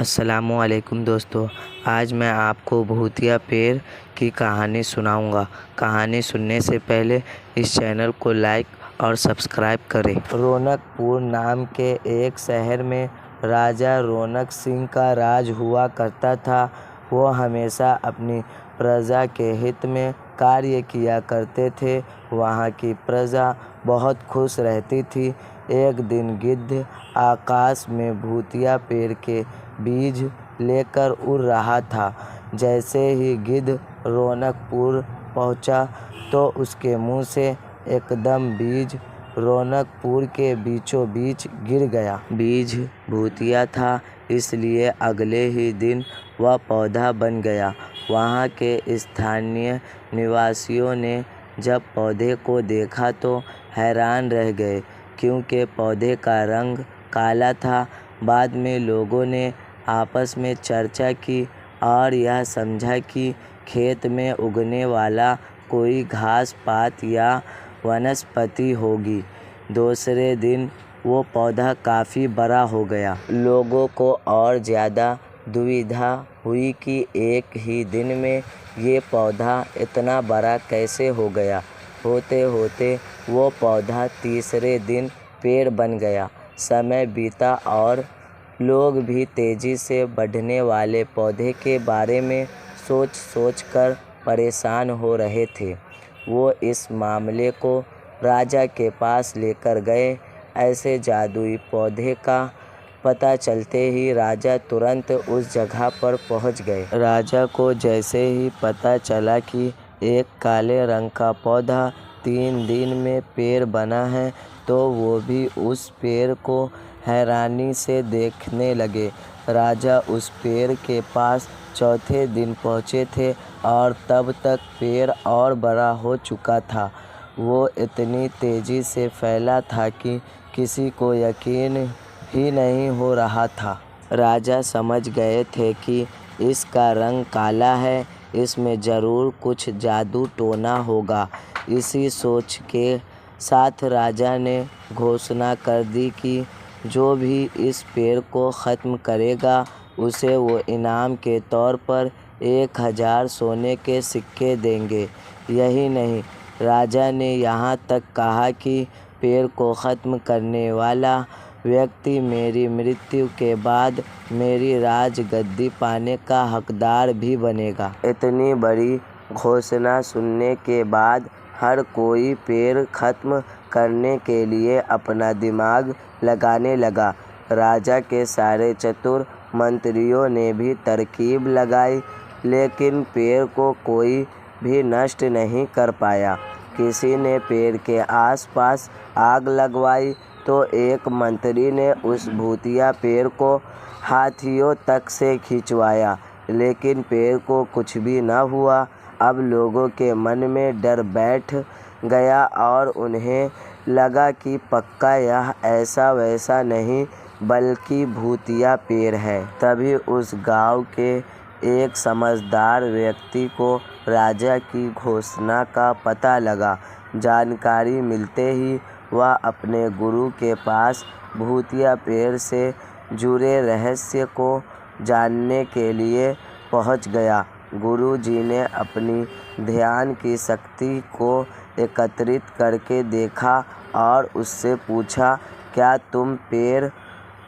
अस्सलामुअलैकुम दोस्तों, आज मैं आपको भूतिया पेड़ की कहानी सुनाऊंगा। कहानी सुनने से पहले इस चैनल को लाइक और सब्सक्राइब करें। रौनकपुर नाम के एक शहर में राजा रौनक सिंह का राज हुआ करता था। वो हमेशा अपनी प्रजा के हित में कार्य किया करते थे। वहाँ की प्रजा बहुत खुश रहती थी। एक दिन गिद्ध आकाश में भूतिया पेड़ के बीज लेकर उड़ रहा था। जैसे ही गिद्ध रौनकपुर पहुंचा तो उसके मुंह से एकदम बीज रौनकपुर के बीचों बीच गिर गया। बीज भूतिया था, इसलिए अगले ही दिन वह पौधा बन गया। वहाँ के स्थानीय निवासियों ने जब पौधे को देखा तो हैरान रह गए, क्योंकि पौधे का रंग काला था। बाद में लोगों ने आपस में चर्चा की और यह समझा कि खेत में उगने वाला कोई घास पात या वनस्पति होगी। दूसरे दिन वो पौधा काफ़ी बड़ा हो गया। लोगों को और ज़्यादा दुविधा हुई कि एक ही दिन में ये पौधा इतना बड़ा कैसे हो गया। होते होते वो पौधा तीसरे दिन पेड़ बन गया। समय बीता और लोग भी तेज़ी से बढ़ने वाले पौधे के बारे में सोच कर परेशान हो रहे थे। वो इस मामले को राजा के पास लेकर गए। ऐसे जादुई पौधे का पता चलते ही राजा तुरंत उस जगह पर पहुंच गए। राजा को जैसे ही पता चला कि एक काले रंग का पौधा 3 दिन में पेड़ बना है, तो वो भी उस पेड़ को हैरानी से देखने लगे। राजा उस पेड़ के पास चौथे दिन पहुँचे थे और तब तक पेड़ और बड़ा हो चुका था। वो इतनी तेज़ी से फैला था कि किसी को यकीन ही नहीं हो रहा था। राजा समझ गए थे कि इसका रंग काला है, इसमें ज़रूर कुछ जादू टोना होगा। इसी सोच के साथ राजा ने घोषणा कर दी कि जो भी इस पेड़ को ख़त्म करेगा उसे वो इनाम के तौर पर 1000 सोने के सिक्के देंगे। यही नहीं, राजा ने यहाँ तक कहा कि पेड़ को ख़त्म करने वाला व्यक्ति मेरी मृत्यु के बाद मेरी राजगद्दी पाने का हकदार भी बनेगा। इतनी बड़ी घोषणा सुनने के बाद हर कोई पेड़ ख़त्म करने के लिए अपना दिमाग लगाने लगा। राजा के सारे चतुर मंत्रियों ने भी तरकीब लगाई, लेकिन पेड़ को कोई भी नष्ट नहीं कर पाया। किसी ने पेड़ के आसपास आग लगवाई तो एक मंत्री ने उस भूतिया पेड़ को हाथियों तक से खिंचवाया, लेकिन पेड़ को कुछ भी न हुआ। अब लोगों के मन में डर बैठ गया और उन्हें लगा कि पक्का यह ऐसा वैसा नहीं बल्कि भूतिया पेड़ है। तभी उस गांव के एक समझदार व्यक्ति को राजा की घोषणा का पता लगा। जानकारी मिलते ही वह अपने गुरु के पास भूतिया पेड़ से जुड़े रहस्य को जानने के लिए पहुंच गया। गुरु जी ने अपनी ध्यान की शक्ति को एकत्रित करके देखा और उससे पूछा, क्या तुम पेड़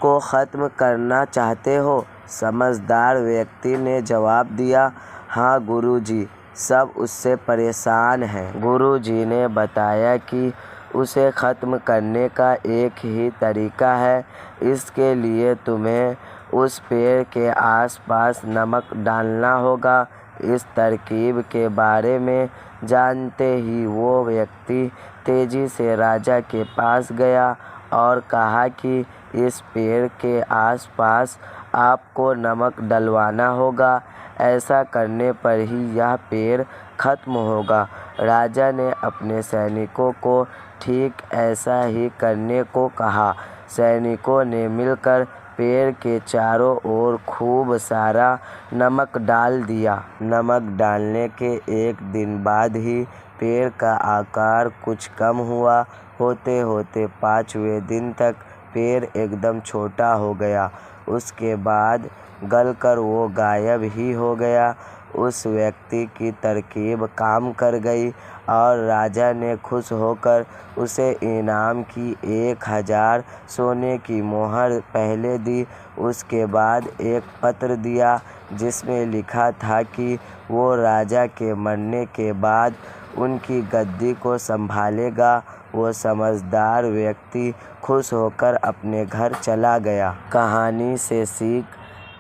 को ख़त्म करना चाहते हो? समझदार व्यक्ति ने जवाब दिया, हाँ गुरुजी, सब उससे परेशान हैं। गुरुजी ने बताया कि उसे ख़त्म करने का एक ही तरीका है। इसके लिए तुम्हें उस पेड़ के आसपास नमक डालना होगा। इस तरकीब के बारे में जानते ही वो व्यक्ति तेज़ी से राजा के पास गया और कहा कि इस पेड़ के आसपास आपको नमक डलवाना होगा। ऐसा करने पर ही यह पेड़ ख़त्म होगा। राजा ने अपने सैनिकों को ठीक ऐसा ही करने को कहा। सैनिकों ने मिलकर पेड़ के चारों ओर खूब सारा नमक डाल दिया। नमक डालने के एक दिन बाद ही पेड़ का आकार कुछ कम हुआ। होते होते 5वें दिन तक पेड़ एकदम छोटा हो गया। उसके बाद गलकर वो गायब ही हो गया। उस व्यक्ति की तरकीब काम कर गई और राजा ने खुश होकर उसे इनाम की 1000 सोने की मोहर पहले दी। उसके बाद एक पत्र दिया जिसमें लिखा था कि वो राजा के मरने के बाद उनकी गद्दी को संभालेगा। वो समझदार व्यक्ति खुश होकर अपने घर चला गया। कहानी से सीख: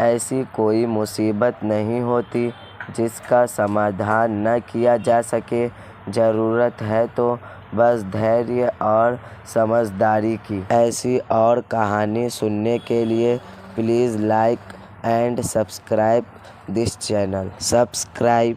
ऐसी कोई मुसीबत नहीं होती जिसका समाधान न किया जा सके। ज़रूरत है तो बस धैर्य और समझदारी की। ऐसी और कहानी सुनने के लिए please like and subscribe this channel. Subscribe.